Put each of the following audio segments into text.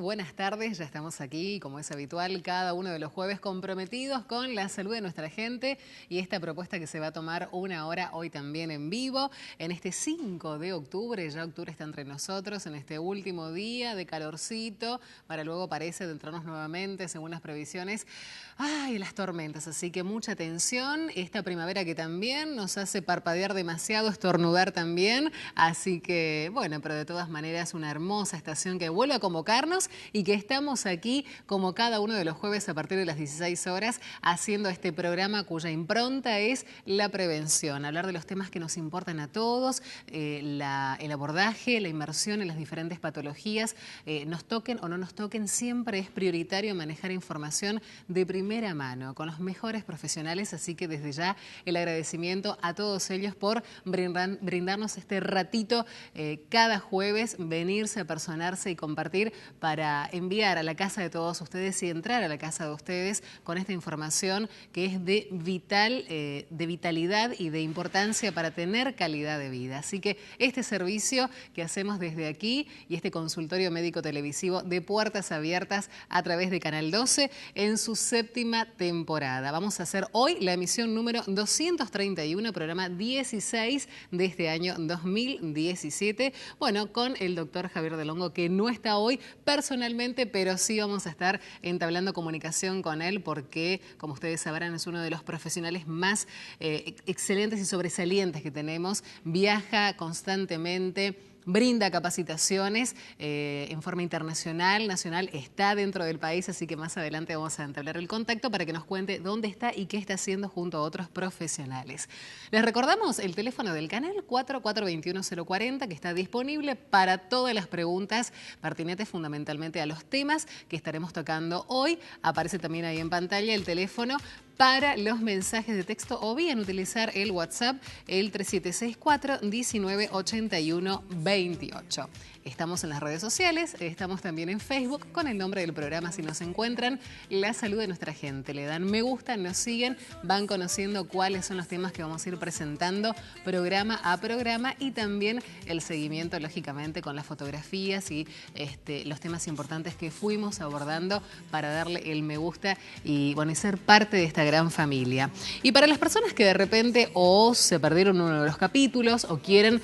buenas tardes. Ya estamos aquí, como es habitual, cada uno de los jueves comprometidos con la salud de nuestra gente y esta propuesta que se va a tomar una hora hoy también en vivo, en este 5 de octubre. Ya octubre está entre nosotros, en este último día de calorcito, para luego parece adentrarnos nuevamente, según las previsiones, las tormentas. Así que mucha atención, esta primavera que también nos hace parpadear demasiado, estornudar también. Así que, bueno, pero de todas maneras una hermosa estación que vuelve a convocarnos y que estamos aquí como cada uno de los jueves a partir de las 16 horas haciendo este programa cuya impronta es la prevención, hablar de los temas que nos importan a todos, el abordaje, la inmersión en las diferentes patologías, nos toquen o no nos toquen, siempre es prioritario manejar información de primera mano con los mejores profesionales, así que desde ya el agradecimiento a todos ellos por brindarnos este ratito cada jueves, venirse a personarse y compartir para enviar a la casa de todos ustedes y entrar a la casa de ustedes con esta información que es de vitalidad y de importancia para tener calidad de vida. Así que este servicio que hacemos desde aquí y este consultorio médico televisivo de puertas abiertas a través de Canal 12 en su 7ª temporada. Vamos a hacer hoy la emisión número 231, programa 16 de este año 2017. Bueno, con el doctor Javier Del Hongo, que no está hoy personalmente, pero sí vamos a estar entablando comunicación con él porque, como ustedes sabrán, es uno de los profesionales más excelentes y sobresalientes que tenemos. Viaja constantemente, brinda capacitaciones en forma internacional, nacional, está dentro del país, así que más adelante vamos a entablar el contacto para que nos cuente dónde está y qué está haciendo junto a otros profesionales. Les recordamos el teléfono del canal 4421-040 que está disponible para todas las preguntas pertinentes fundamentalmente a los temas que estaremos tocando hoy. Aparece también ahí en pantalla el teléfono para los mensajes de texto o bien utilizar el WhatsApp, el 3764-1981-28. Estamos en las redes sociales, estamos también en Facebook con el nombre del programa. Si nos encuentran, La Salud de Nuestra Gente. Le dan me gusta, nos siguen, van conociendo cuáles son los temas que vamos a ir presentando programa a programa y también el seguimiento, lógicamente, con las fotografías y los temas importantes que fuimos abordando para darle el me gusta y, bueno, y ser parte de esta gran familia. Y para las personas que de repente o se perdieron uno de los capítulos o quieren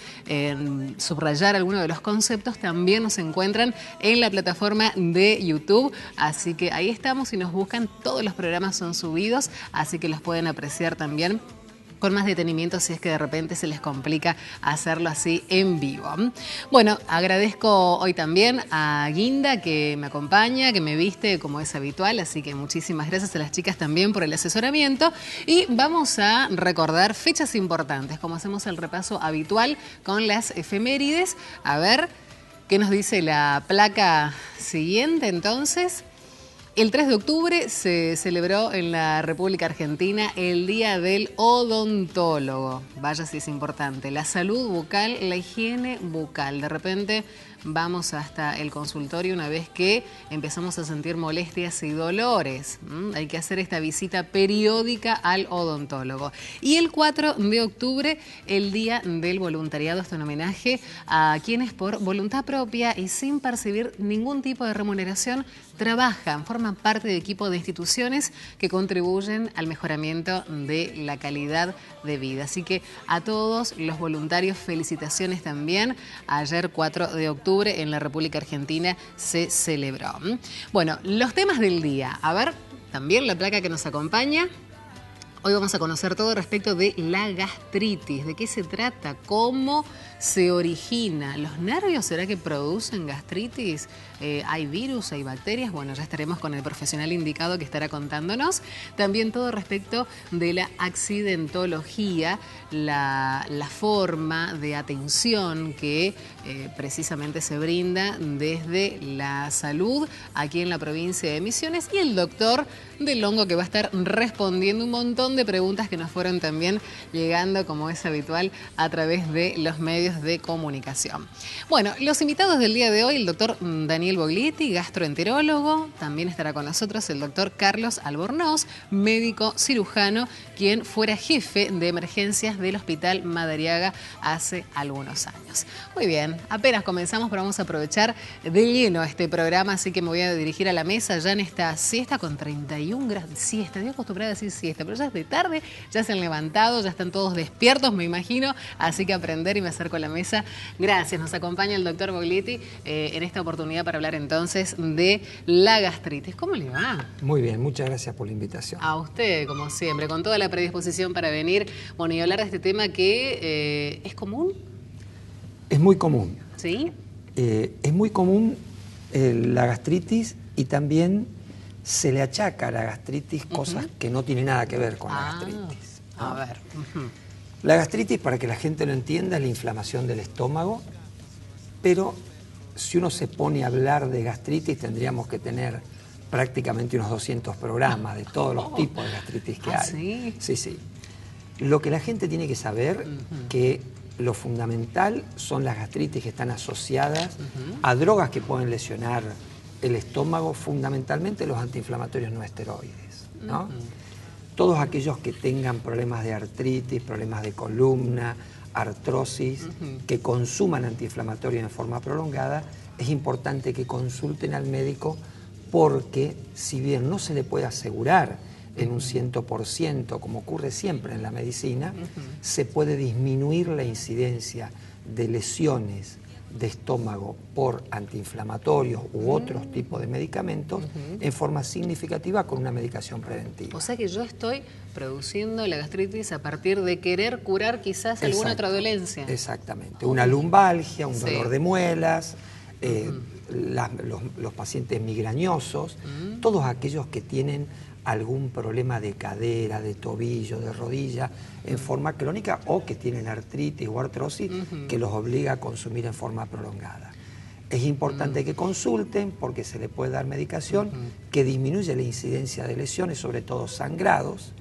subrayar alguno de los conceptos, también nos encuentran en la plataforma de YouTube, así que ahí estamos. Si nos buscan, todos los programas son subidos, así que los pueden apreciar también con más detenimiento si es que de repente se les complica hacerlo así en vivo. Bueno, agradezco hoy también a Guinda que me acompaña, que me viste como es habitual, así que muchísimas gracias a las chicas también por el asesoramiento y vamos a recordar fechas importantes, como hacemos el repaso habitual con las efemérides. A ver, ¿qué nos dice la placa siguiente entonces? El 3 de octubre se celebró en la República Argentina el Día del Odontólogo. Vaya si es importante. La salud bucal, la higiene bucal. De repente vamos hasta el consultorio una vez que empezamos a sentir molestias y dolores. Hay que hacer esta visita periódica al odontólogo. Y el 4 de octubre, el Día del Voluntariado, esto en homenaje a quienes por voluntad propia y sin percibir ningún tipo de remuneración trabajan, forman parte de equipo de instituciones que contribuyen al mejoramiento de la calidad de vida. Así que a todos los voluntarios, felicitaciones también. Ayer 4 de octubre en la República Argentina se celebró. Bueno, los temas del día. A ver, también la placa que nos acompaña. Hoy vamos a conocer todo respecto de la gastritis. ¿De qué se trata? ¿Cómo se origina? ¿Los nervios será que producen gastritis? ¿Hay virus? ¿Hay bacterias? Bueno, ya estaremos con el profesional indicado que estará contándonos. También todo respecto de la accidentología, la forma de atención que precisamente se brinda desde la salud aquí en la provincia de Misiones y el doctor Del Hongo que va a estar respondiendo un montón montón de preguntas que nos fueron también llegando, como es habitual, a través de los medios de comunicación. Bueno, los invitados del día de hoy, el doctor Daniel Boglietti, gastroenterólogo, también estará con nosotros el doctor Carlos Albornoz, médico cirujano, quien fuera jefe de emergencias del Hospital Madariaga hace algunos años. Muy bien, apenas comenzamos, pero vamos a aprovechar de lleno este programa, así que me voy a dirigir a la mesa ya en esta siesta con 31 grados. Siesta, estoy acostumbrada a decir siesta, pero ya es de tarde, ya se han levantado, ya están todos despiertos, me imagino, así que aprender y me acerco a la mesa. Gracias, nos acompaña el doctor Boglietti en esta oportunidad para hablar entonces de la gastritis. ¿Cómo le va? Muy bien, muchas gracias por la invitación. A usted, como siempre, con toda la predisposición para venir, bueno, y hablar de este tema que es común. Es muy común. ¿Sí? Es muy común la gastritis y también se le achaca a la gastritis cosas que no tienen nada que ver con la gastritis, ¿no? A ver. La gastritis, para que la gente lo entienda, es la inflamación del estómago, pero si uno se pone a hablar de gastritis tendríamos que tener prácticamente unos 200 programas de todos los tipos de gastritis que hay. ¿Sí? Sí, sí. Lo que la gente tiene que saber que lo fundamental son las gastritis que están asociadas a drogas que pueden lesionar el estómago, fundamentalmente los antiinflamatorios no esteroides, ¿no? Todos aquellos que tengan problemas de artritis, problemas de columna, artrosis, que consuman antiinflamatorios en forma prolongada, es importante que consulten al médico porque si bien no se le puede asegurar en un 100%, como ocurre siempre en la medicina, se puede disminuir la incidencia de lesiones de estómago por antiinflamatorios u otros tipos de medicamentos en forma significativa con una medicación preventiva. O sea que yo estoy produciendo la gastritis a partir de querer curar quizás alguna otra dolencia. Exactamente, una lumbalgia, un dolor de muelas, los pacientes migrañosos, todos aquellos que tienen algún problema de cadera, de tobillo, de rodilla, en forma crónica o que tienen artritis o artrosis que los obliga a consumir en forma prolongada. Es importante que consulten porque se le puede dar medicación que disminuye la incidencia de lesiones, sobre todo sangrados,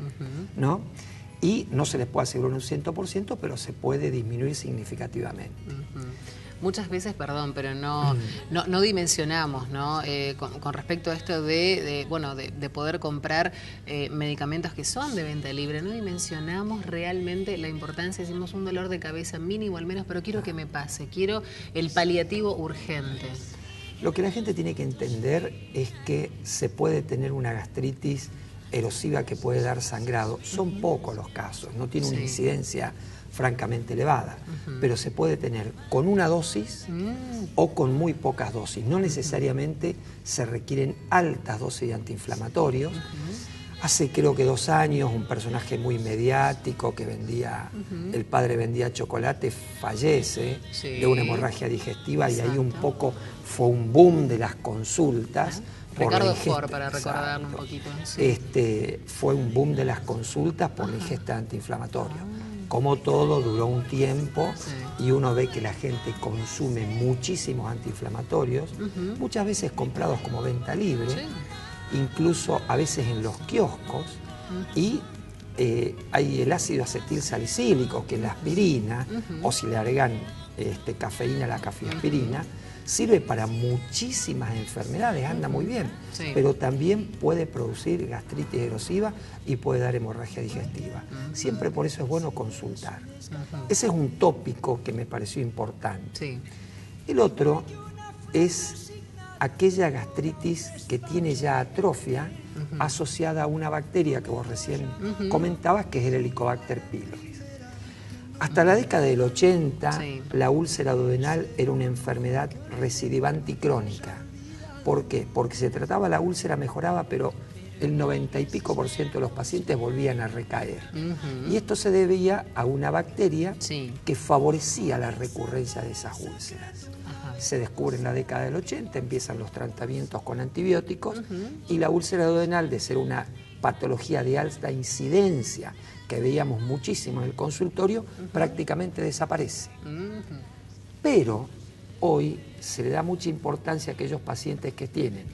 ¿no? Y no se les puede asegurar un 100%, pero se puede disminuir significativamente. Muchas veces, perdón, pero no dimensionamos, ¿no? Con respecto a esto de poder comprar medicamentos que son de venta libre, no dimensionamos realmente la importancia. Decimos un dolor de cabeza mínimo al menos, pero quiero que me pase, quiero el paliativo urgente. Lo que la gente tiene que entender es que se puede tener una gastritis erosiva que puede dar sangrado. Son pocos los casos, no tiene una incidencia francamente elevada, pero se puede tener con una dosis o con muy pocas dosis. No necesariamente se requieren altas dosis de antiinflamatorios. Hace creo que 2 años un personaje muy mediático que vendía, el padre vendía chocolate, fallece de una hemorragia digestiva y ahí un poco fue un boom de las consultas. Ricardo Ford, para recordarlo un poquito. Fue un boom de las consultas por la ingesta de antiinflamatorios. Como todo, duró un tiempo y uno ve que la gente consume muchísimos antiinflamatorios, muchas veces comprados como venta libre, incluso a veces en los kioscos, y hay el ácido acetil salicílico, que es la aspirina, o si le agregan cafeína a la cafeaspirina, sirve para muchísimas enfermedades, anda muy bien, pero también puede producir gastritis erosiva y puede dar hemorragia digestiva. Siempre por eso es bueno consultar. Ese es un tópico que me pareció importante. El otro es aquella gastritis que tiene ya atrofia asociada a una bacteria que vos recién comentabas, que es el Helicobacter pylori. Hasta la década del 80, la úlcera duodenal era una enfermedad recidivante y crónica. ¿Por qué? Porque se trataba, la úlcera mejoraba, pero el 90 y pico % de los pacientes volvían a recaer. Y esto se debía a una bacteria que favorecía la recurrencia de esas úlceras. Se descubre en la década del 80, empiezan los tratamientos con antibióticos y la úlcera duodenal, de ser una patología de alta incidencia que veíamos muchísimo en el consultorio, prácticamente desaparece. Pero hoy se le da mucha importancia a aquellos pacientes que tienen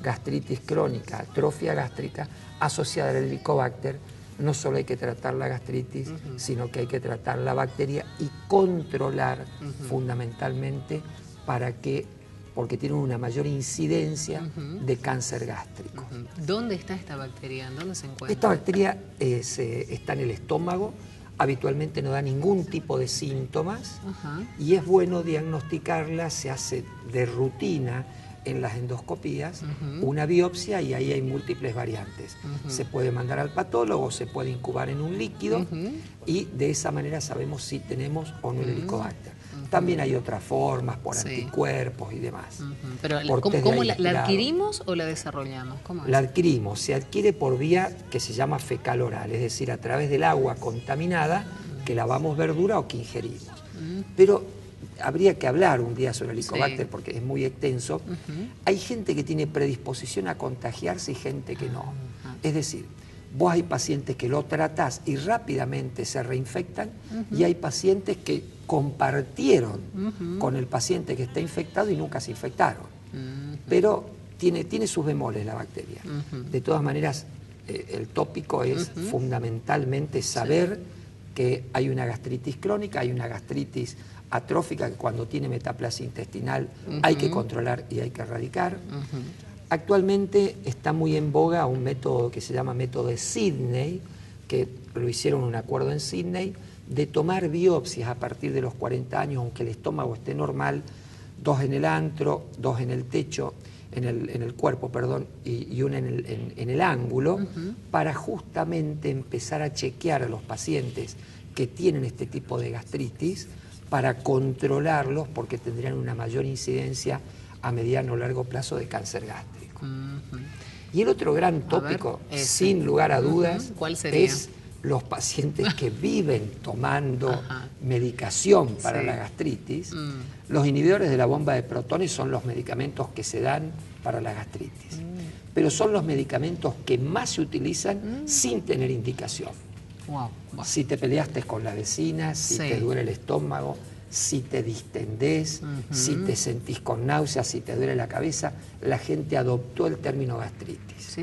gastritis crónica, atrofia gástrica asociada al Helicobacter, no solo hay que tratar la gastritis, sino que hay que tratar la bacteria y controlar fundamentalmente porque tienen una mayor incidencia de cáncer gástrico. ¿Dónde está esta bacteria? ¿Dónde se encuentra? Esta bacteria está en el estómago, habitualmente no da ningún tipo de síntomas y es bueno diagnosticarla, se hace de rutina en las endoscopías una biopsia y ahí hay múltiples variantes. Se puede mandar al patólogo, se puede incubar en un líquido y de esa manera sabemos si tenemos o no el Helicobacter. También hay otras formas por anticuerpos y demás. Pero ¿cómo la adquirimos o la desarrollamos? ¿Cómo es? La adquirimos, se adquiere por vía que se llama fecal oral, es decir, a través del agua contaminada que lavamos verdura o que ingerimos. Pero habría que hablar un día sobre el Helicobacter porque es muy extenso. Hay gente que tiene predisposición a contagiarse y gente que no. Es decir, vos hay pacientes que lo tratás y rápidamente se reinfectan y hay pacientes que compartieron con el paciente que está infectado y nunca se infectaron. Pero tiene sus bemoles la bacteria. De todas maneras, el tópico es fundamentalmente saber que hay una gastritis crónica, hay una gastritis atrófica que cuando tiene metaplasia intestinal hay que controlar y hay que erradicar. Actualmente está muy en boga un método que se llama método de Sidney, que lo hicieron un acuerdo en Sidney, de tomar biopsias a partir de los 40 años, aunque el estómago esté normal, 2 en el antro, 2 en el techo, en el cuerpo, perdón, y una en el ángulo, para justamente empezar a chequear a los pacientes que tienen este tipo de gastritis, para controlarlos porque tendrían una mayor incidencia a mediano o largo plazo de cáncer gástrico. Y el otro gran tópico, sin lugar a dudas, ¿cuál sería? Es los pacientes que viven tomando medicación para la gastritis. Los inhibidores de la bomba de protones son los medicamentos que se dan para la gastritis, pero son los medicamentos que más se utilizan sin tener indicación. Si te peleaste con la vecina, si te duele el estómago, si te distendés, si te sentís con náuseas, si te duele la cabeza, la gente adoptó el término gastritis.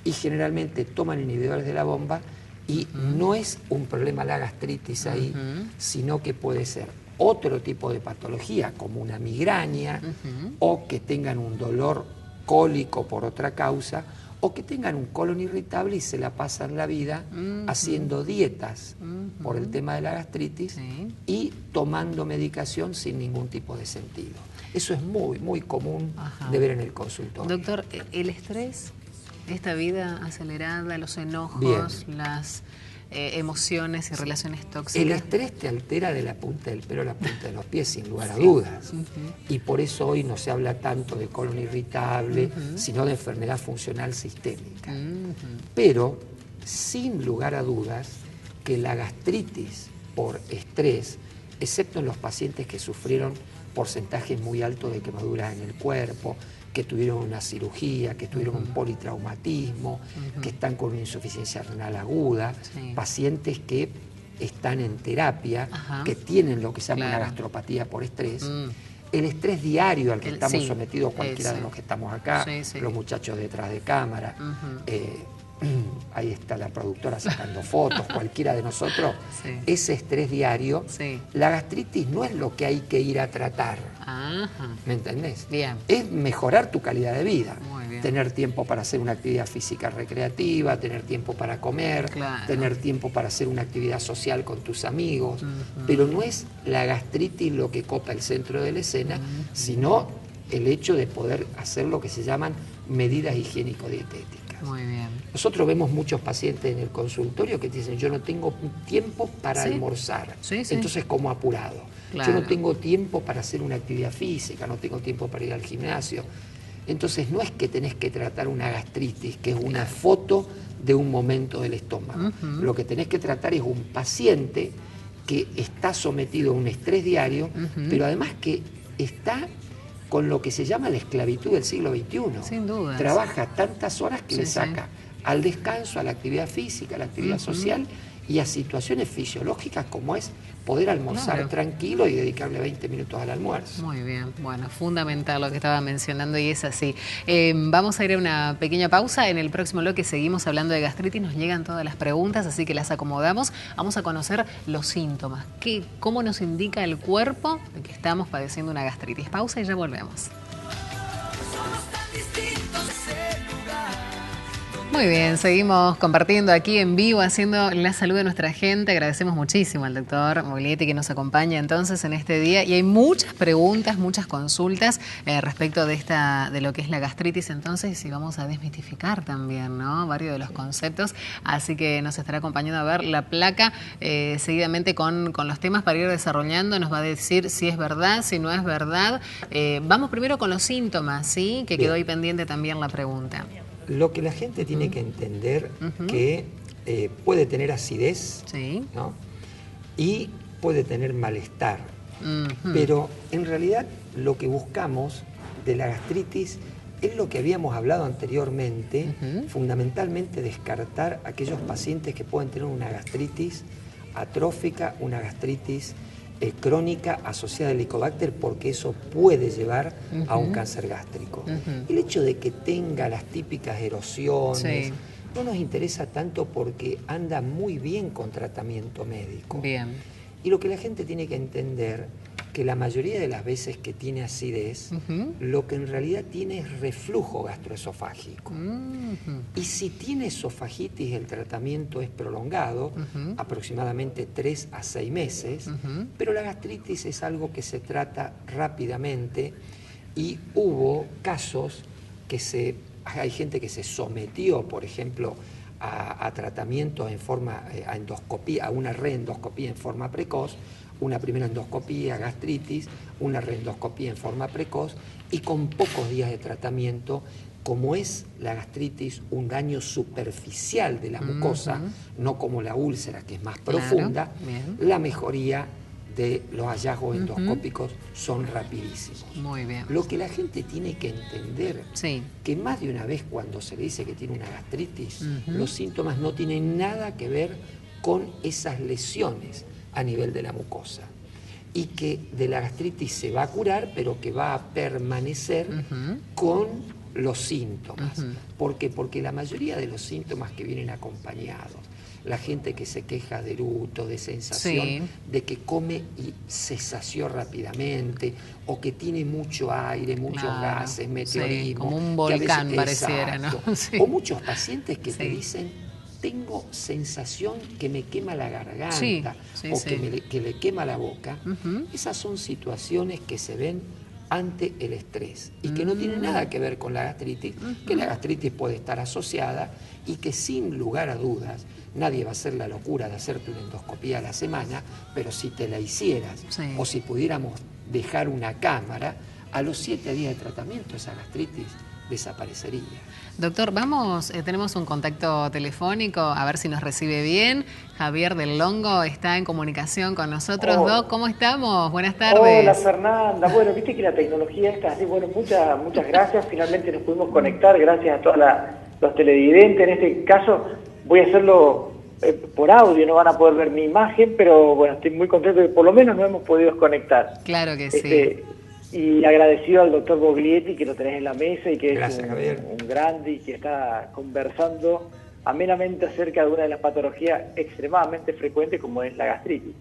Y generalmente toman inhibidores de la bomba y no es un problema la gastritis ahí, sino que puede ser otro tipo de patología, como una migraña, o que tengan un dolor cólico por otra causa, o que tengan un colon irritable y se la pasan la vida haciendo dietas por el tema de la gastritis y tomando medicación sin ningún tipo de sentido. Eso es muy, muy común de ver en el consultorio. Doctor, ¿el estrés, esta vida acelerada, los enojos, las emociones y relaciones tóxicas? El estrés te altera de la punta del pelo a la punta de los pies, sin lugar a dudas. Y por eso hoy no se habla tanto de colon irritable, sino de enfermedad funcional sistémica. Pero, sin lugar a dudas, que la gastritis por estrés, excepto en los pacientes que sufrieron porcentajes muy altos de quemaduras en el cuerpo, que tuvieron una cirugía, que tuvieron un politraumatismo, que están con una insuficiencia renal aguda, pacientes que están en terapia, que tienen lo que se llama una gastropatía por estrés. El estrés diario al que estamos sometidos cualquiera de los que estamos acá, los muchachos detrás de cámara, ahí está la productora sacando fotos, cualquiera de nosotros, ese estrés diario, la gastritis no es lo que hay que ir a tratar. ¿Me entendés? Es mejorar tu calidad de vida. Tener tiempo para hacer una actividad física recreativa, tener tiempo para comer, tener tiempo para hacer una actividad social con tus amigos, pero no es la gastritis lo que copa el centro de la escena, sino el hecho de poder hacer lo que se llaman medidas higiénico-dietéticas. Nosotros vemos muchos pacientes en el consultorio que dicen: yo no tengo tiempo para almorzar, entonces como apurado. Yo no tengo tiempo para hacer una actividad física, no tengo tiempo para ir al gimnasio. Entonces no es que tenés que tratar una gastritis, que es una foto de un momento del estómago. Lo que tenés que tratar es un paciente que está sometido a un estrés diario, pero además que está con lo que se llama la esclavitud del siglo XXI. Sin duda. Trabaja tantas horas que le saca al descanso, a la actividad física, a la actividad social y a situaciones fisiológicas como es poder almorzar Claro. tranquilo y dedicarle 20 minutos al almuerzo. Muy bien, bueno, fundamental lo que estaba mencionando y es así. Vamos a ir a una pequeña pausa. En el próximo bloque seguimos hablando de gastritis. Nos llegan todas las preguntas, así que las acomodamos. Vamos a conocer los síntomas. ¿Cómo nos indica el cuerpo de que estamos padeciendo una gastritis? Pausa y ya volvemos. Muy bien, seguimos compartiendo aquí en vivo, haciendo la salud de nuestra gente. Agradecemos muchísimo al doctor Boglietti que nos acompaña entonces en este día. Y hay muchas preguntas, muchas consultas respecto de lo que es la gastritis entonces, y vamos a desmitificar también, ¿no? Varios de los conceptos. Así que nos estará acompañando a ver la placa seguidamente con los temas para ir desarrollando. Nos va a decir si es verdad, si no es verdad. Vamos primero con los síntomas, ¿sí? Que quedó ahí pendiente también la pregunta. Lo que la gente tiene que entender que puede tener acidez, Sí. ¿no? Y puede tener malestar. Pero en realidad lo que buscamos de la gastritis es lo que habíamos hablado anteriormente, fundamentalmente descartar aquellos pacientes que pueden tener una gastritis atrófica, una gastritis crónica asociada al Helicobacter, porque eso puede llevar a un cáncer gástrico. El hecho de que tenga las típicas erosiones no nos interesa tanto porque anda muy bien con tratamiento médico. Bien. Y lo que la gente tiene que entender, que la mayoría de las veces que tiene acidez, lo que en realidad tiene es reflujo gastroesofágico. Y si tiene esofagitis, el tratamiento es prolongado, aproximadamente 3 a 6 meses, pero la gastritis es algo que se trata rápidamente y hubo casos que hay gente que se sometió, por ejemplo, a tratamientos en forma, a endoscopía, a una reendoscopía en forma precoz, una primera endoscopía, gastritis, una reendoscopía en forma precoz, y con pocos días de tratamiento, como es la gastritis un daño superficial de la mucosa, no como la úlcera, que es más profunda, la mejoría de los hallazgos endoscópicos son rapidísimos. Muy bien. Lo que la gente tiene que entender, que más de una vez cuando se le dice que tiene una gastritis, los síntomas no tienen nada que ver con esas lesiones a nivel de la mucosa, y que de la gastritis se va a curar, pero que va a permanecer con los síntomas. ¿Por qué? Porque la mayoría de los síntomas que vienen acompañados, la gente que se queja de eruto, de sensación de que come y se sació rápidamente, o que tiene mucho aire, muchos gases, meteorismo. Como un volcán pareciera, ¿no? O muchos pacientes que te dicen: tengo sensación que me quema la garganta, que le quema la boca. Esas son situaciones que se ven ante el estrés y que no tienen nada que ver con la gastritis, que la gastritis puede estar asociada, y que sin lugar a dudas nadie va a hacer la locura de hacerte una endoscopía a la semana, pero si te la hicieras o si pudiéramos dejar una cámara, a los 7 días de tratamiento esa gastritis desaparecería. Doctor, tenemos un contacto telefónico, a ver si nos recibe bien. Javier del Longo está en comunicación con nosotros. Doc, ¿cómo estamos? Buenas tardes. Hola, Fernanda. Bueno, viste que la tecnología está así. Bueno, muchas gracias. Finalmente nos pudimos conectar, gracias a todos los televidentes. En este caso voy a hacerlo por audio, no van a poder ver mi imagen, pero bueno, estoy muy contento de que por lo menos nos hemos podido conectar. Claro que sí. Y agradecido al doctor Boglietti, que lo tenés en la mesa y que Gracias, es un grande y que está conversando amenamente acerca de una de las patologías extremadamente frecuentes como es la gastritis.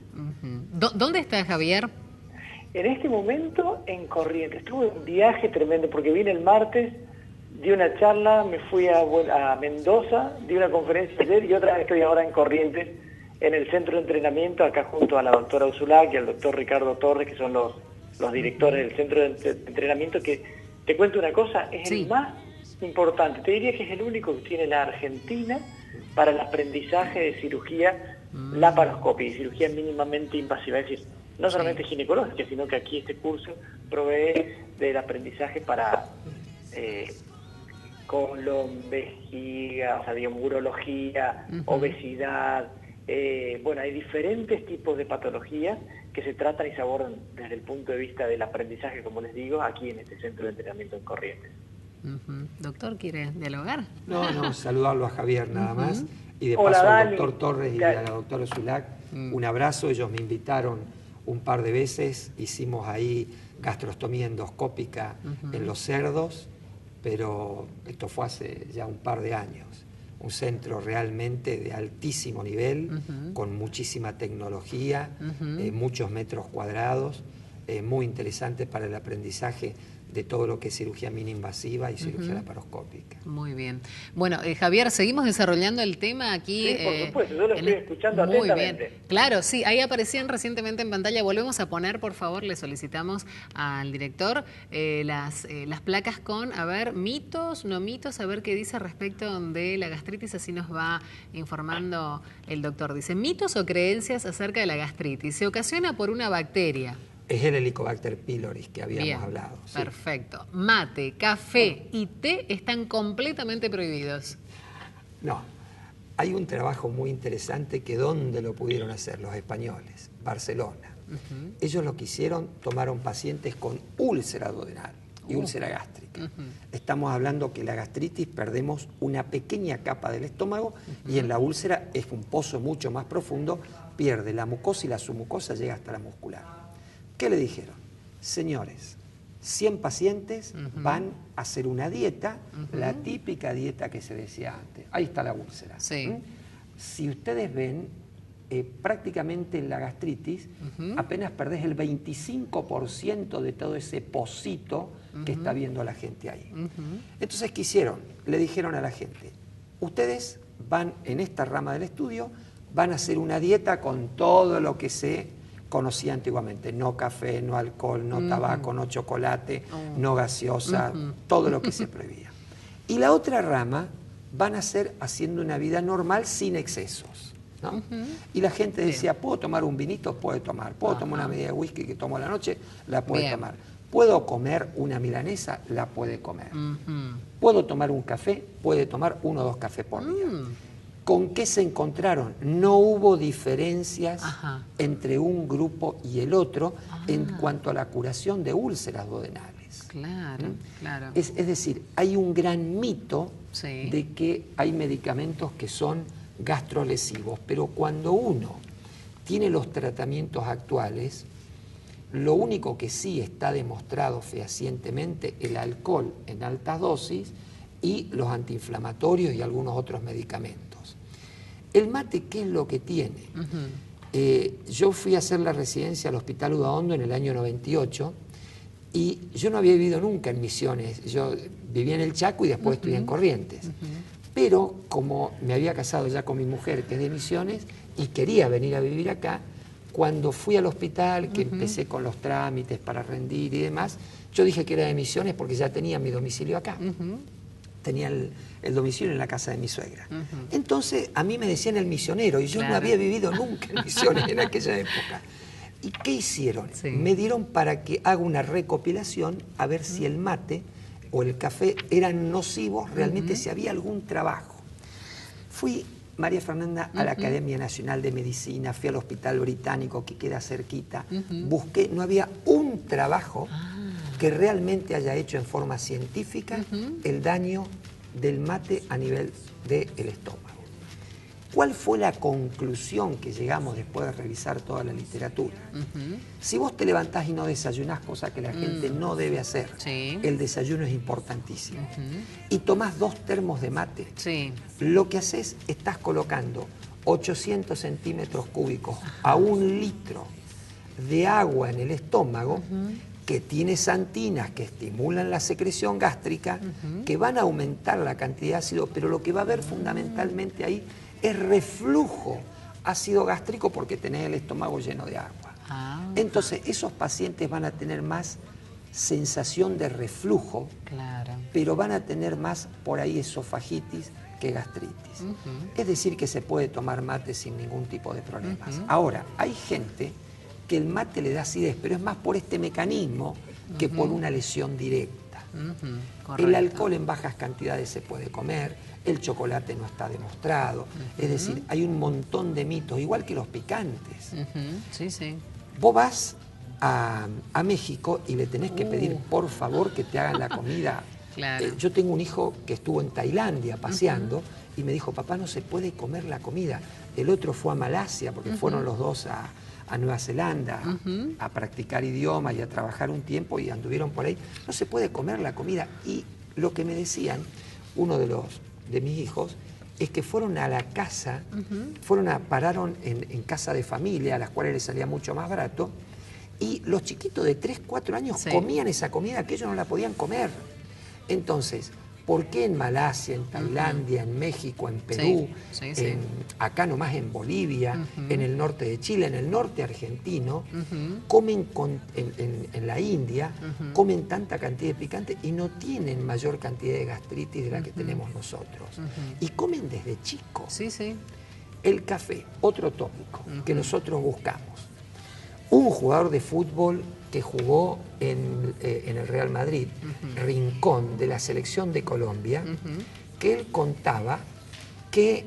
¿Dónde está Javier? En este momento en Corrientes. Estuve en un viaje tremendo porque vine el martes, di una charla, me fui a Mendoza, di una conferencia ayer y otra vez estoy ahora en Corrientes, en el centro de entrenamiento, acá junto a la doctora Ursulac y al doctor Ricardo Torres, que son los directores del centro de entrenamiento, que te cuento una cosa, es el más importante, te diría que es el único que tiene la Argentina para el aprendizaje de cirugía laparoscópica y cirugía mínimamente invasiva, es decir, no solamente ginecológica, sino que aquí este curso provee del aprendizaje para colon, vejiga, o sea, digamos, urología, obesidad. Bueno, hay diferentes tipos de patologías que se tratan y se abordan desde el punto de vista del aprendizaje, como les digo, aquí en este centro de entrenamiento en Corrientes. Doctor, ¿quiere dialogar? No, saludarlo a Javier nada más, y de Hola, paso al Dani. doctor Torres y a la doctora Ursulac, un abrazo. Ellos me invitaron un par de veces, hicimos ahí gastrostomía endoscópica en Los Cerdos, pero esto fue hace ya un par de años. Un centro realmente de altísimo nivel, con muchísima tecnología, muchos metros cuadrados, muy interesante para el aprendizaje de todo lo que es cirugía mini-invasiva y cirugía laparoscópica. Muy bien. Bueno, Javier, seguimos desarrollando el tema aquí. Sí, por supuesto, yo lo estoy escuchando muy atentamente. bien. Claro, sí, ahí aparecían recientemente en pantalla. Volvemos a poner, por favor, le solicitamos al director las placas con, a ver, mitos, no mitos, a ver qué dice respecto de la gastritis, así nos va informando el doctor. Dice, mitos o creencias acerca de la gastritis. Se ocasiona por una bacteria. Es el Helicobacter pylori que habíamos hablado. Sí. Perfecto. Mate, café y té están completamente prohibidos. No. Hay un trabajo muy interesante que ¿dónde lo pudieron hacer? Los españoles, Barcelona. Ellos lo que hicieron, tomaron pacientes con úlcera duodenal y úlcera gástrica. Estamos hablando que la gastritis perdemos una pequeña capa del estómago y en la úlcera es un pozo mucho más profundo, pierde la mucosa y la submucosa llega hasta la muscular. ¿Qué le dijeron? Señores, 100 pacientes van a hacer una dieta, la típica dieta que se decía antes. Ahí está la úlcera. Sí. Si ustedes ven, prácticamente en la gastritis apenas perdés el 25% de todo ese pocito que está viendo la gente ahí. Entonces, ¿qué hicieron? Le dijeron a la gente, ustedes van en esta rama del estudio, van a hacer una dieta con todo lo que se conocía antiguamente, no café, no alcohol, no tabaco, no chocolate, no gaseosa, todo lo que se prohibía. Y la otra rama van a ser haciendo una vida normal sin excesos, ¿no? Y la gente decía, ¿puedo tomar un vinito? Puede tomar. ¿Puedo tomar una medida de whisky que tomo a la noche? La puede tomar. ¿Puedo comer una milanesa? La puede comer. ¿Puedo tomar un café? Puede tomar 1 o 2 cafés por día. ¿Con qué se encontraron? No hubo diferencias entre un grupo y el otro en cuanto a la curación de úlceras duodenales. Claro, claro. Es decir, hay un gran mito de que hay medicamentos que son gastrolesivos, pero cuando uno tiene los tratamientos actuales, lo único que sí está demostrado fehacientemente, el alcohol en altas dosis y los antiinflamatorios y algunos otros medicamentos. El mate, ¿qué es lo que tiene? Yo fui a hacer la residencia al Hospital Udaondo en el año 98 y yo no había vivido nunca en Misiones. Yo vivía en el Chaco y después estudié en Corrientes. Pero como me había casado ya con mi mujer, que es de Misiones, y quería venir a vivir acá, cuando fui al hospital, que empecé con los trámites para rendir y demás, yo dije que era de Misiones porque ya tenía mi domicilio acá. Tenía el domicilio en la casa de mi suegra. Entonces, a mí me decían el misionero, y yo no había vivido nunca en Misiones en aquella época. ¿Y qué hicieron? Me dieron para que haga una recopilación a ver si el mate o el café eran nocivos, realmente si había algún trabajo. Fui, María Fernanda, a la Academia Nacional de Medicina, fui al Hospital Británico que queda cerquita, busqué, no había un trabajo que realmente haya hecho en forma científica el daño del mate a nivel del estómago. ¿Cuál fue la conclusión que llegamos después de revisar toda la literatura? Si vos te levantás y no desayunás, cosa que la gente no debe hacer, el desayuno es importantísimo, y tomás 2 termos de mate, lo que haces, estás colocando 800 centímetros cúbicos a 1 litro de agua en el estómago, que tiene xantinas que estimulan la secreción gástrica, que van a aumentar la cantidad de ácido, pero lo que va a haber fundamentalmente ahí es reflujo ácido gástrico porque tenés el estómago lleno de agua. Entonces, esos pacientes van a tener más sensación de reflujo, pero van a tener más por ahí esofagitis que gastritis. Es decir, que se puede tomar mate sin ningún tipo de problemas. Ahora, hay gente que el mate le da acidez, pero es más por este mecanismo que por una lesión directa. El alcohol en bajas cantidades se puede comer, el chocolate no está demostrado, es decir, hay un montón de mitos, igual que los picantes. Vos vas a México y le tenés que pedir, por favor, que te hagan la comida. Yo tengo un hijo que estuvo en Tailandia paseando y me dijo, papá, no se puede comer la comida. el otro fue a Malasia, porque fueron los dos a Nueva Zelanda a practicar idioma y a trabajar un tiempo y anduvieron por ahí. No se puede comer la comida. Y lo que me decían, uno de mis hijos, es que fueron a la casa, pararon en casa de familia, a las cuales les salía mucho más barato, y los chiquitos de 3, 4 años comían esa comida que ellos no la podían comer. Entonces, ¿por qué en Malasia, en Tailandia, en México, en Perú, acá nomás en Bolivia, en el norte de Chile, en el norte argentino, comen en la India, comen tanta cantidad de picante y no tienen mayor cantidad de gastritis de la que tenemos nosotros? Y comen desde chicos. El café, otro tópico que nosotros buscamos. Un jugador de fútbol que jugó en el Real Madrid, Rincón, de la selección de Colombia, que él contaba que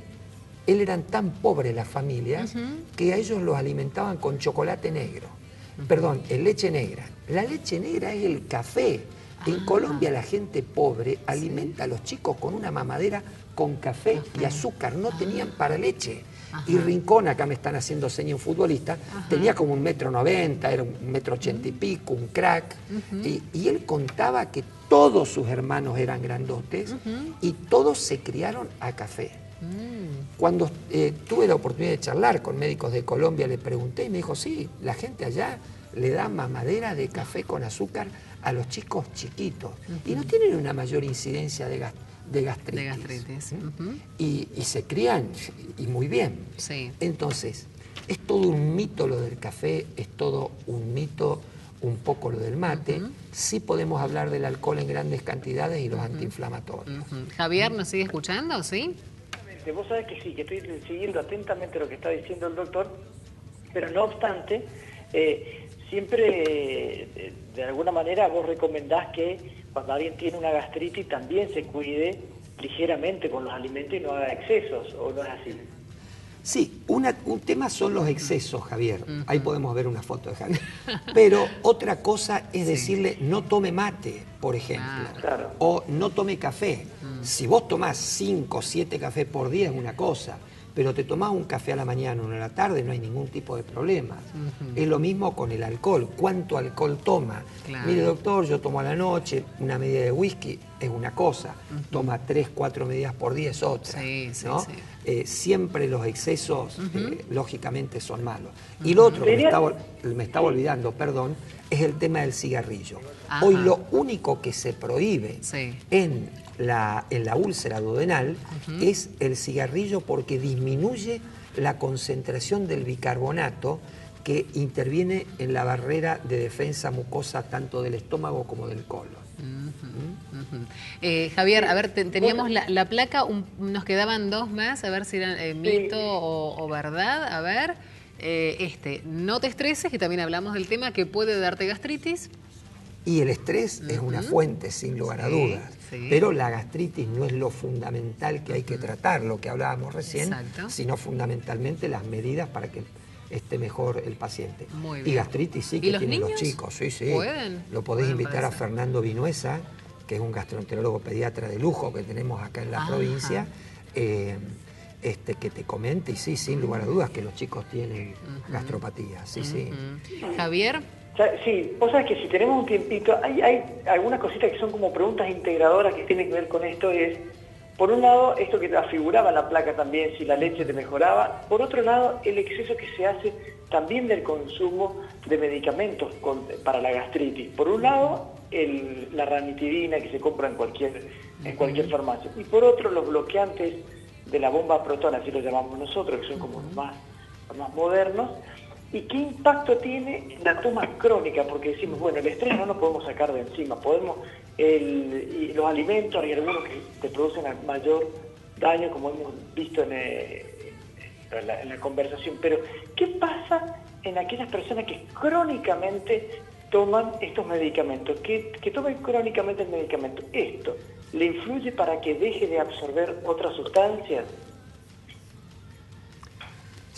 él eran tan pobres las familias que a ellos los alimentaban con chocolate negro, perdón, en leche negra. La leche negra es el café. En Colombia la gente pobre alimenta a los chicos con una mamadera con café y azúcar, no tenían para leche. Y Rincón, acá me están haciendo señas un futbolista, tenía como 1,90 m, era 1,80 m y pico, un crack. Y él contaba que todos sus hermanos eran grandotes y todos se criaron a café. Cuando tuve la oportunidad de charlar con médicos de Colombia, le pregunté y me dijo, sí, la gente allá le da mamadera de café con azúcar a los chicos chiquitos y no tienen una mayor incidencia de gastritis. Y se crían y muy bien. Entonces, es todo un mito lo del café, es todo un mito un poco lo del mate. Sí podemos hablar del alcohol en grandes cantidades y los antiinflamatorios. Javier, ¿nos sigue escuchando? ¿Sí? Vos sabés que sí, que estoy siguiendo atentamente lo que está diciendo el doctor, pero no obstante, siempre de alguna manera vos recomendás que cuando alguien tiene una gastritis también se cuide ligeramente con los alimentos y no haga excesos, ¿o no es así? Sí, un tema son los excesos, Javier. Ahí podemos ver una foto de Javier. Pero otra cosa es decirle no tome mate, por ejemplo, o no tome café. Si vos tomás 5 o 7 cafés por día es una cosa, pero te tomás un café a la mañana o a la tarde, no hay ningún tipo de problema. Es lo mismo con el alcohol. ¿Cuánto alcohol toma? Mire, doctor, yo tomo a la noche una medida de whisky, es una cosa. Toma 3, 4 medidas por día, es otra. ¿No? Siempre los excesos, lógicamente, son malos. Y lo otro que me estaba olvidando, perdón, es el tema del cigarrillo. Hoy lo único que se prohíbe en la úlcera duodenal es el cigarrillo porque disminuye la concentración del bicarbonato que interviene en la barrera de defensa mucosa tanto del estómago como del colon. Javier, a ver, teníamos la placa, nos quedaban 2 más, a ver si eran mito o verdad. A ver, no te estreses, que también hablamos del tema que puede darte gastritis. Y el estrés es una fuente, sin lugar a dudas. Pero la gastritis no es lo fundamental que hay que tratar, lo que hablábamos recién, sino fundamentalmente las medidas para que esté mejor el paciente. Y gastritis sí que tienen los chicos. ¿Pueden? Lo podés invitar a Fernando Vinuesa, que es un gastroenterólogo pediatra de lujo que tenemos acá en la provincia, que te comente, y sí, sin lugar a dudas, que los chicos tienen gastropatía. Javier. Sí, vos sabés que si tenemos un tiempito, hay algunas cositas que son como preguntas integradoras que tienen que ver con esto. Por un lado, esto que afiguraba en la placa también, si la leche te mejoraba. Por otro lado, el exceso que se hace también del consumo de medicamentos para la gastritis. Por un lado, la ranitidina que se compra en cualquier farmacia. Y por otro, los bloqueantes de la bomba protón, así lo llamamos nosotros, que son como los más modernos. ¿Y qué impacto tiene en la toma crónica? Porque decimos, bueno, el estrés no lo podemos sacar de encima, y los alimentos, hay algunos que te producen mayor daño, como hemos visto en la conversación, pero ¿qué pasa en aquellas personas que crónicamente toman estos medicamentos? Que tomen crónicamente el medicamento, ¿esto le influye para que deje de absorber otras sustancias?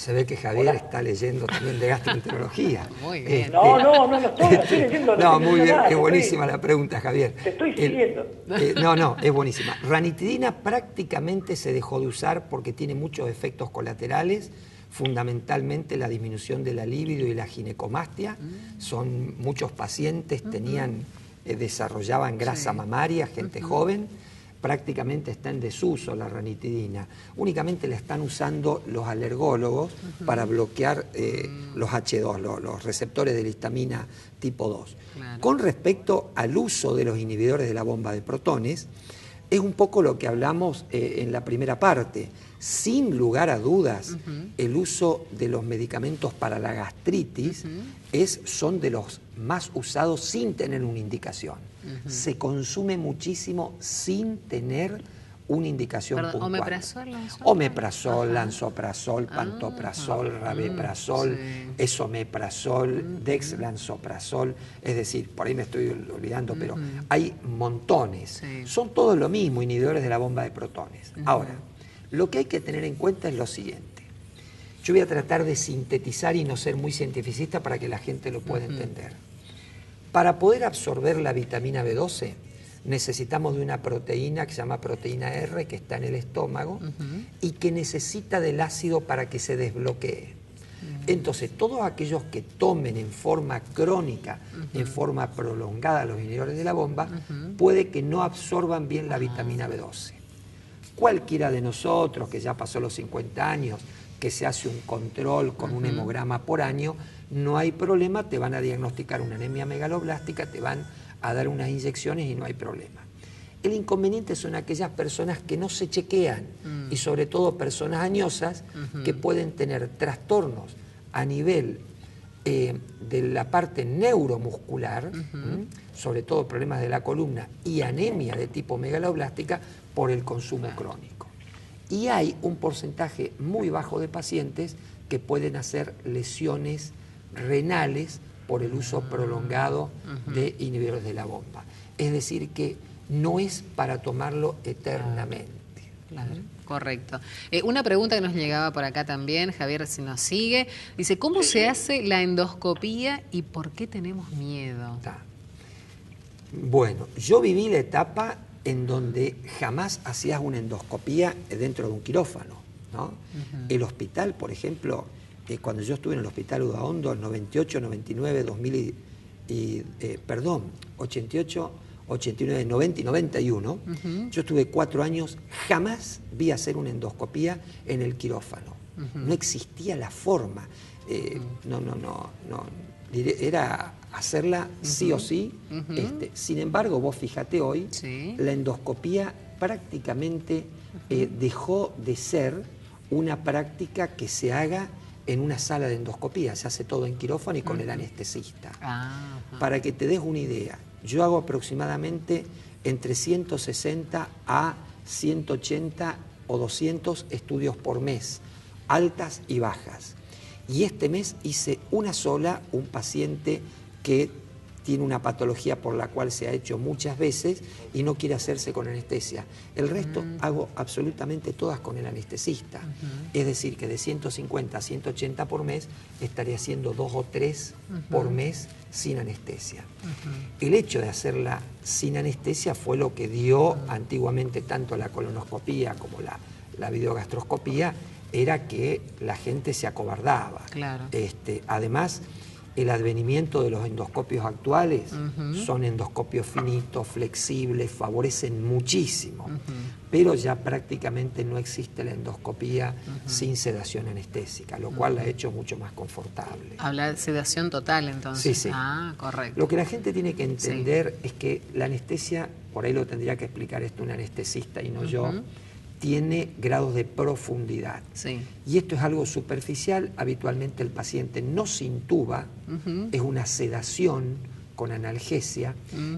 Se ve que Javier está leyendo también de gastroenterología. Muy bien. No estoy leyendo. No, muy bien, nada, es buenísima la pregunta, Javier. Te estoy siguiendo. No, es buenísima. Ranitidina prácticamente se dejó de usar porque tiene muchos efectos colaterales, fundamentalmente la disminución de la libido y la ginecomastia. Son muchos pacientes desarrollaban grasa mamaria, gente joven. Prácticamente está en desuso la ranitidina. Únicamente la están usando los alergólogos para bloquear los H2, los receptores de la histamina tipo 2. Claro. Con respecto al uso de los inhibidores de la bomba de protones, es un poco lo que hablamos en la primera parte. Sin lugar a dudas, el uso de los medicamentos para la gastritis son de los más usados sin tener una indicación. Se consume muchísimo sin tener una indicación puntual. Omeprazol, lansoprazol, pantoprazol, rabeprazol, esomeprazol, dexlansoprazol. Es decir, por ahí me estoy olvidando, pero hay montones. Son todos lo mismo, inhibidores de la bomba de protones. Ahora, lo que hay que tener en cuenta es lo siguiente. Yo voy a tratar de sintetizar y no ser muy cientificista para que la gente lo pueda entender. Para poder absorber la vitamina B12 necesitamos de una proteína que se llama proteína R, que está en el estómago y que necesita del ácido para que se desbloquee. Entonces, todos aquellos que tomen en forma crónica, en forma prolongada los inhibidores de la bomba, puede que no absorban bien la vitamina B12. Cualquiera de nosotros que ya pasó los 50 años, que se hace un control con un hemograma por año, no hay problema, te van a diagnosticar una anemia megaloblástica, te van a dar unas inyecciones y no hay problema. El inconveniente son aquellas personas que no se chequean y sobre todo personas añosas que pueden tener trastornos a nivel de la parte neuromuscular, sobre todo problemas de la columna y anemia de tipo megaloblástica por el consumo crónico. Y hay un porcentaje muy bajo de pacientes que pueden hacer lesiones renales por el uso prolongado de inhibidores de la bomba. Es decir, que no es para tomarlo eternamente. Claro. Correcto. Una pregunta que nos llegaba por acá también, Javier, si nos sigue, dice, ¿cómo se hace la endoscopía y por qué tenemos miedo? Bueno, yo viví la etapa en donde jamás hacías una endoscopía dentro de un quirófano, ¿no? El hospital, por ejemplo, cuando yo estuve en el hospital Udaondo, el 98, 99, 2000 88, 89, 90 y 91, yo estuve 4 años, jamás vi hacer una endoscopía en el quirófano. No existía la forma. Era hacerla sí o sí. Sin embargo, vos fíjate hoy, la endoscopía prácticamente dejó de ser una práctica que se haga en una sala de endoscopía, se hace todo en quirófano y con el anestesista. Para que te des una idea, yo hago aproximadamente entre 160 a 180 o 200 estudios por mes, altas y bajas. Y este mes hice una sola, un paciente que tiene una patología por la cual se ha hecho muchas veces y no quiere hacerse con anestesia. El resto hago absolutamente todas con el anestesista. Es decir, que de 150 a 180 por mes estaría haciendo 2 o 3 por mes sin anestesia. El hecho de hacerla sin anestesia fue lo que dio antiguamente tanto la colonoscopía como la videogastroscopía, era que la gente se acobardaba. Claro. Además, el advenimiento de los endoscopios actuales son endoscopios finitos, flexibles, favorecen muchísimo, pero ya prácticamente no existe la endoscopía sin sedación anestésica, lo cual la ha hecho mucho más confortable. Habla de sedación total, entonces. Sí, sí. Ah, correcto. Lo que la gente tiene que entender es que la anestesia, por ahí lo tendría que explicar esto un anestesista y no yo, tiene grados de profundidad. Y esto es algo superficial, habitualmente el paciente no se intuba, es una sedación con analgesia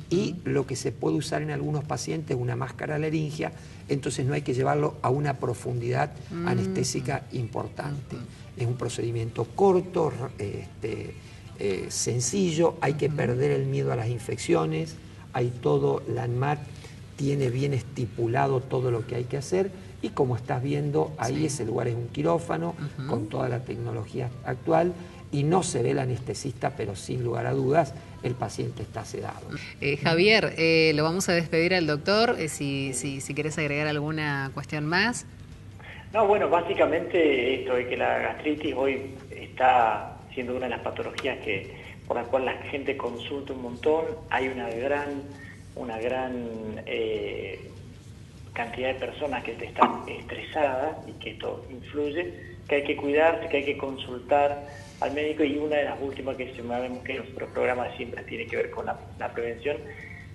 y lo que se puede usar en algunos pacientes es una máscara laringia, entonces no hay que llevarlo a una profundidad anestésica importante. Es un procedimiento corto, sencillo, hay que perder el miedo a las infecciones, hay todo, la ANMAT tiene bien estipulado todo lo que hay que hacer y como estás viendo, ahí ese lugar es un quirófano con toda la tecnología actual y no se ve el anestesista, pero sin lugar a dudas el paciente está sedado. Javier, lo vamos a despedir al doctor, si querés agregar alguna cuestión más. No, bueno, básicamente esto de que la gastritis hoy está siendo una de las patologías por la cual la gente consulta un montón. Hay una gran cantidad de personas que están estresadas y que esto influye, que hay que cuidarse, que hay que consultar al médico. Y una de las últimas que sabemos que nuestro programa siempre tiene que ver con la prevención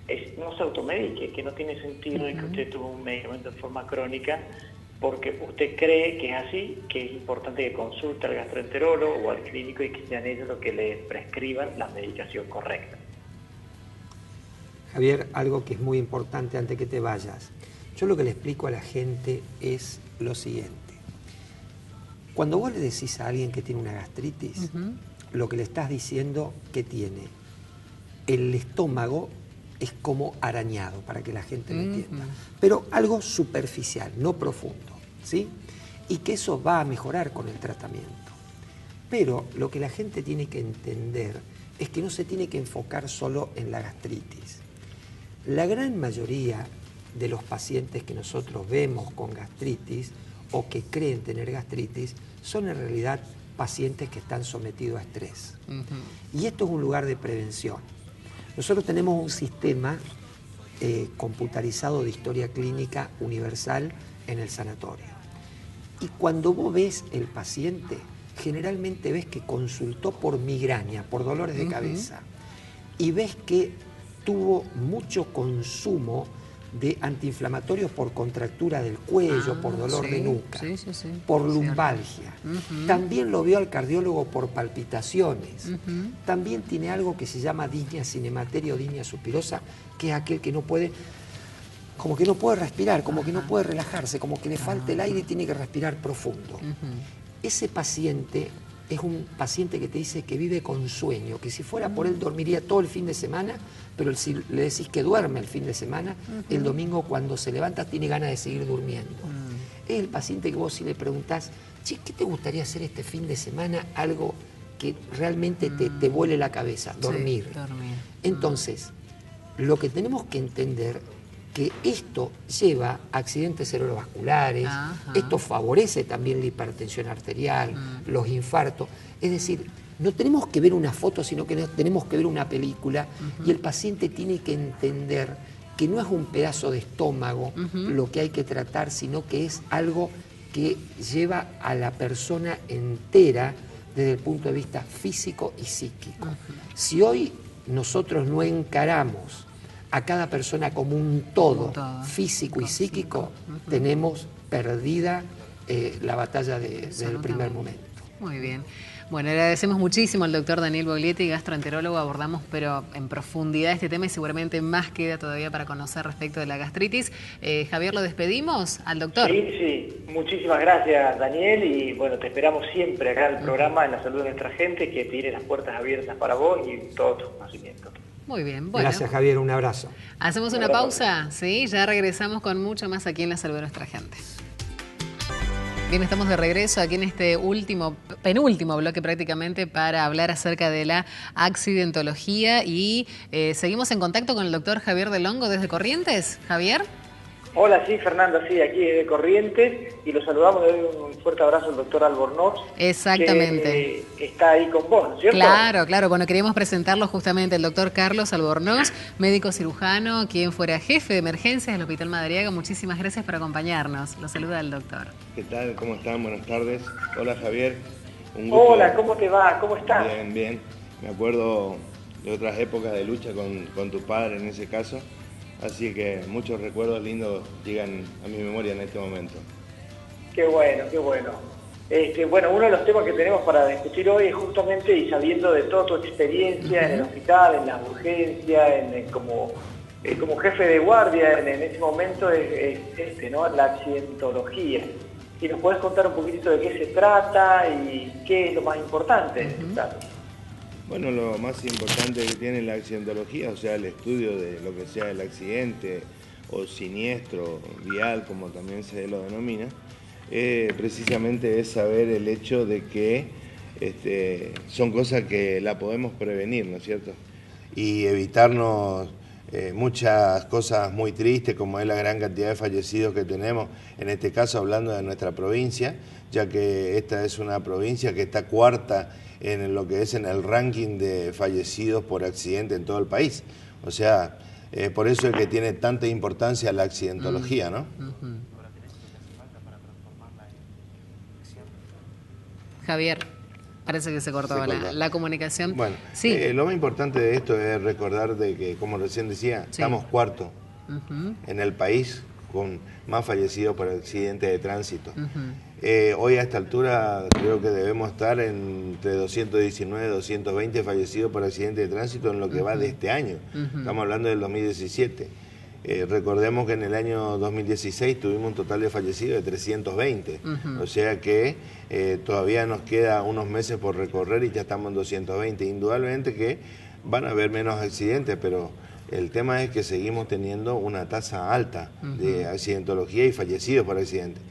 es no se automedique, que no tiene sentido de que usted tome un medicamento en forma crónica porque usted cree que es así, que es importante que consulte al gastroenterólogo o al clínico y que sean ellos los que le prescriban la medicación correcta. Javier, algo que es muy importante antes que te vayas. Yo lo que le explico a la gente es lo siguiente. Cuando vos le decís a alguien que tiene una gastritis, lo que le estás diciendo que tiene el estómago es como arañado, para que la gente lo entienda. Pero algo superficial, no profundo, ¿sí? Y que eso va a mejorar con el tratamiento. Pero lo que la gente tiene que entender es que no se tiene que enfocar solo en la gastritis. La gran mayoría de los pacientes que nosotros vemos con gastritis o que creen tener gastritis son en realidad pacientes que están sometidos a estrés. Y esto es un lugar de prevención. Nosotros tenemos un sistema computarizado de historia clínica universal en el sanatorio. Y cuando vos ves el paciente, generalmente ves que consultó por migraña, por dolores de cabeza, y ves que tuvo mucho consumo de antiinflamatorios por contractura del cuello, por dolor de nuca, por lumbalgia. También lo vio al cardiólogo por palpitaciones. También tiene algo que se llama disnea cinemateria o disnea suspirosa, que es aquel que no puede, como que no puede respirar, como que no puede relajarse, como que le falta el aire y tiene que respirar profundo. Ese paciente es un paciente que te dice que vive con sueño, que si fuera por él dormiría todo el fin de semana, pero si le decís que duerme el fin de semana, el domingo cuando se levanta tiene ganas de seguir durmiendo. Es el paciente que vos si le preguntás, che, ¿qué te gustaría hacer este fin de semana? Algo que realmente te vuele la cabeza, dormir. Entonces, lo que tenemos que entender que esto lleva a accidentes cerebrovasculares, esto favorece también la hipertensión arterial, los infartos. Es decir, no tenemos que ver una foto, sino que tenemos que ver una película y el paciente tiene que entender que no es un pedazo de estómago lo que hay que tratar, sino que es algo que lleva a la persona entera desde el punto de vista físico y psíquico. Si hoy nosotros no encaramos a cada persona como un todo físico y psíquico, tenemos perdida la batalla desde el primer momento. Muy bien. Bueno, agradecemos muchísimo al doctor Daniel Boglietti, gastroenterólogo. Abordamos pero en profundidad este tema y seguramente más queda todavía para conocer respecto de la gastritis. Javier, ¿lo despedimos al doctor? Sí. Muchísimas gracias, Daniel. Y bueno, te esperamos siempre acá en el programa En la Salud de Nuestra Gente, que tiene las puertas abiertas para vos y todos tus conocimientos. Muy bien, bueno. Gracias, Javier, un abrazo. Hacemos una pausa, ¿sí? Ya regresamos con mucho más aquí en La Salud de Nuestra Gente. Bien, estamos de regreso aquí en este penúltimo bloque prácticamente para hablar acerca de la accidentología y seguimos en contacto con el doctor Javier Del Hongo desde Corrientes. Javier. Hola, sí, Fernando, sí, aquí de Corrientes y lo saludamos, le doy un fuerte abrazo al doctor Albornoz. Exactamente. Que está ahí con vos, ¿no es cierto? Claro, bueno, queríamos presentarlo justamente, el doctor Carlos Albornoz, médico cirujano, quien fuera jefe de emergencias del Hospital Madariaga. Muchísimas gracias por acompañarnos. Lo saluda el doctor. ¿Qué tal? ¿Cómo están? Buenas tardes. Hola, Javier. Un gusto. Hola, ¿cómo te va? ¿Cómo estás? Bien. Me acuerdo de otras épocas de lucha con tu padre en ese caso. Así que muchos recuerdos lindos llegan a mi memoria en este momento. Qué bueno. Bueno, uno de los temas que tenemos para discutir hoy es justamente, y sabiendo de toda tu experiencia en el hospital, en las urgencias, como jefe de guardia en ese momento, es ¿no? La accidentología. Y nos puedes contar un poquitito de qué se trata y qué es lo más importante en este caso. Bueno, lo más importante que tiene la accidentología, o sea, el estudio de lo que sea el accidente o siniestro vial, como también se lo denomina, precisamente es saber el hecho de que son cosas que la podemos prevenir, ¿no es cierto? Y evitarnos muchas cosas muy tristes, como es la gran cantidad de fallecidos que tenemos, en este caso hablando de nuestra provincia, ya que esta es una provincia que está cuarta en lo que es en el ranking de fallecidos por accidente en todo el país. O sea, por eso es que tiene tanta importancia la accidentología, ¿no? Javier, parece que se cortó la comunicación. Bueno, sí. Lo más importante de esto es recordar de que, como recién decía, estamos cuarto en el país con más fallecidos por accidentes de tránsito. Hoy a esta altura creo que debemos estar entre 219 y 220 fallecidos por accidentes de tránsito en lo que va de este año. Estamos hablando del 2017. Recordemos que en el año 2016 tuvimos un total de fallecidos de 320, o sea que todavía nos queda unos meses por recorrer y ya estamos en 220. Indudablemente que van a haber menos accidentes, pero el tema es que seguimos teniendo una tasa alta de accidentología y fallecidos por accidente.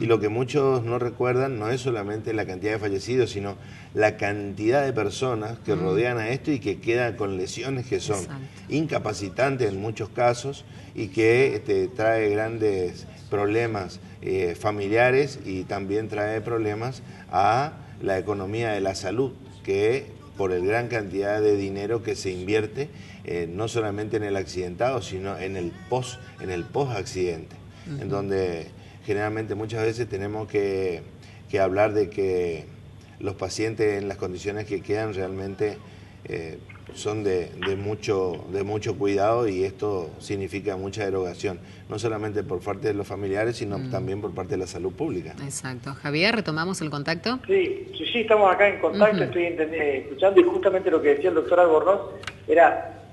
Y lo que muchos no recuerdan no es solamente la cantidad de fallecidos, sino la cantidad de personas que rodean a esto y que quedan con lesiones que son incapacitantes en muchos casos y que trae grandes problemas familiares y también trae problemas a la economía de la salud, que por el gran cantidad de dinero que se invierte no solamente en el accidentado, sino en el post-accidente, en donde generalmente muchas veces tenemos que hablar de que los pacientes en las condiciones que quedan realmente son de mucho cuidado, y esto significa mucha erogación, no solamente por parte de los familiares, sino también por parte de la salud pública. Exacto. Javier, ¿retomamos el contacto? Sí, estamos acá en contacto, estoy escuchando, y justamente lo que decía el doctor Albornoz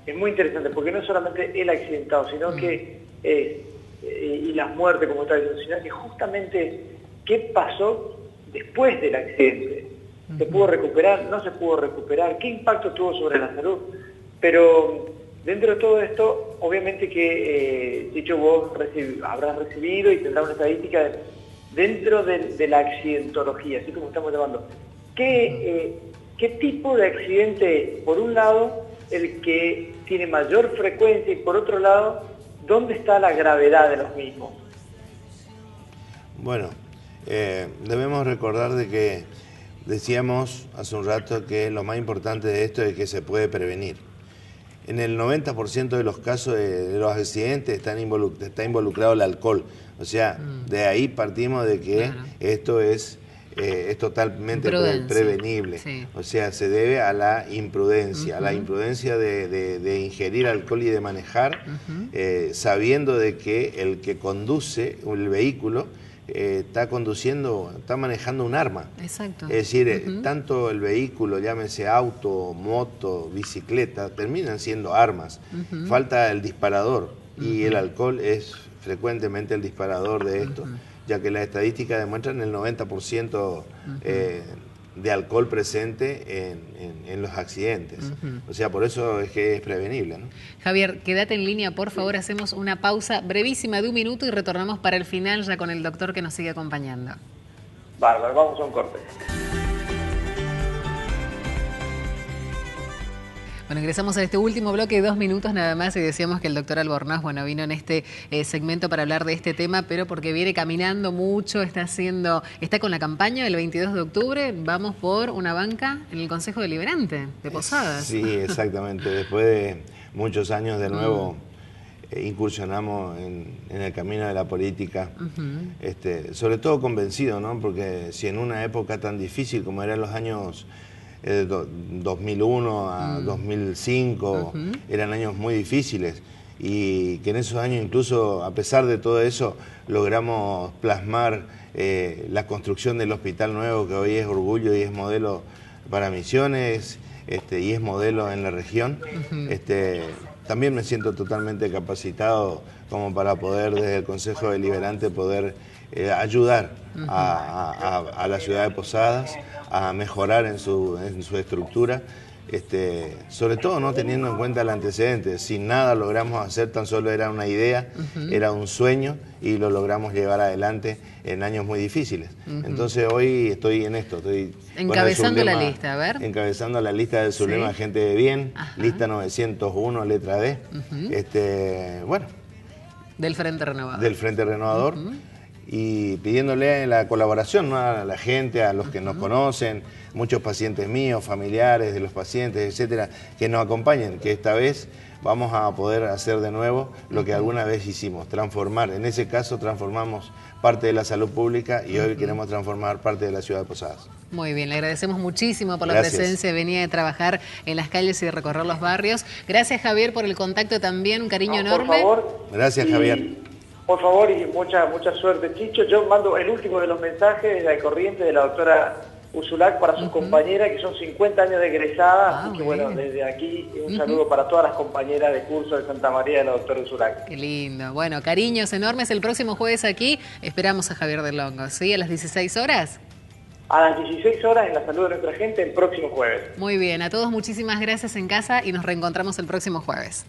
es muy interesante, porque no es solamente el accidentado, sino que y las muertes, como está diciendo, sino que justamente qué pasó después del accidente. ¿Se pudo recuperar? ¿No se pudo recuperar? ¿Qué impacto tuvo sobre la salud? Pero dentro de todo esto, obviamente que, dicho vos habrás recibido y tendrás una estadística dentro de la accidentología, así como estamos llamando. ¿Qué tipo de accidente es, por un lado, el que tiene mayor frecuencia, y por otro lado, dónde está la gravedad de los mismos? Bueno, debemos recordar de que decíamos hace un rato que lo más importante de esto es que se puede prevenir. En el 90% de los casos de los accidentes está involucrado el alcohol. O sea, de ahí partimos de que esto es totalmente prevenible. Sí. O sea, se debe a la imprudencia, de ingerir alcohol y de manejar, sabiendo de que el que conduce el vehículo está manejando un arma. Exacto. Es decir, tanto el vehículo, llámese auto, moto, bicicleta, terminan siendo armas. Falta el disparador, y el alcohol es frecuentemente el disparador de esto, ya que las estadísticas demuestran el 90% de alcohol presente en los accidentes. O sea, por eso es que es prevenible, ¿no? Javier, quédate en línea, por favor. Hacemos una pausa brevísima de 1 minuto y retornamos para el final ya con el doctor que nos sigue acompañando. Bárbaro, vamos a un corte. Bueno, ingresamos a este último bloque de 2 minutos nada más, y decíamos que el doctor Albornoz, vino en este segmento para hablar de este tema, pero porque viene caminando mucho, está con la campaña del 22 de octubre, vamos por una banca en el Consejo Deliberante de Posadas. Sí, exactamente. Después de muchos años de nuevo incursionamos en el camino de la política, sobre todo convencido, ¿no? Porque si en una época tan difícil como eran los años 2001 a 2005, eran años muy difíciles, y que en esos años, incluso a pesar de todo eso, logramos plasmar la construcción del Hospital Nuevo, que hoy es orgullo y es modelo para Misiones, y es modelo en la región. También me siento totalmente capacitado como para poder, desde el Consejo Deliberante, poder ayudar a la ciudad de Posadas a mejorar en su estructura, sobre todo no teniendo en cuenta el antecedente. Sin nada logramos hacer, tan solo era una idea, era un sueño y lo logramos llevar adelante en años muy difíciles. Entonces hoy estoy en esto, estoy encabezando la lista, a ver. Encabezando la lista del Sublema Gente de Bien, lista 901, letra D. Bueno. Del Frente Renovador. Del Frente Renovador. Y pidiéndole la colaboración, ¿no?, a la gente, a los que nos conocen, muchos pacientes míos, familiares de los pacientes, etcétera, que nos acompañen, que esta vez vamos a poder hacer de nuevo lo que alguna vez hicimos, transformar. En ese caso transformamos parte de la salud pública y hoy queremos transformar parte de la ciudad de Posadas. Muy bien, le agradecemos muchísimo por la presencia, venía de trabajar en las calles y de recorrer los barrios. Gracias, Javier, por el contacto también, un cariño enorme. Por favor. Gracias, Javier. Por favor, y mucha suerte, Chicho. Yo mando el último de los mensajes de Corrientes de la doctora Ursulac para sus compañeras, que son 50 años de egresada. Así que bueno, desde aquí un saludo para todas las compañeras de curso de Santa María de la doctora Ursulac. Qué lindo. Bueno, cariños enormes. El próximo jueves aquí esperamos a Javier del Hongo, ¿sí? A las 16 horas. A las 16 horas en la salud de nuestra gente el próximo jueves. Muy bien, a todos muchísimas gracias en casa y nos reencontramos el próximo jueves.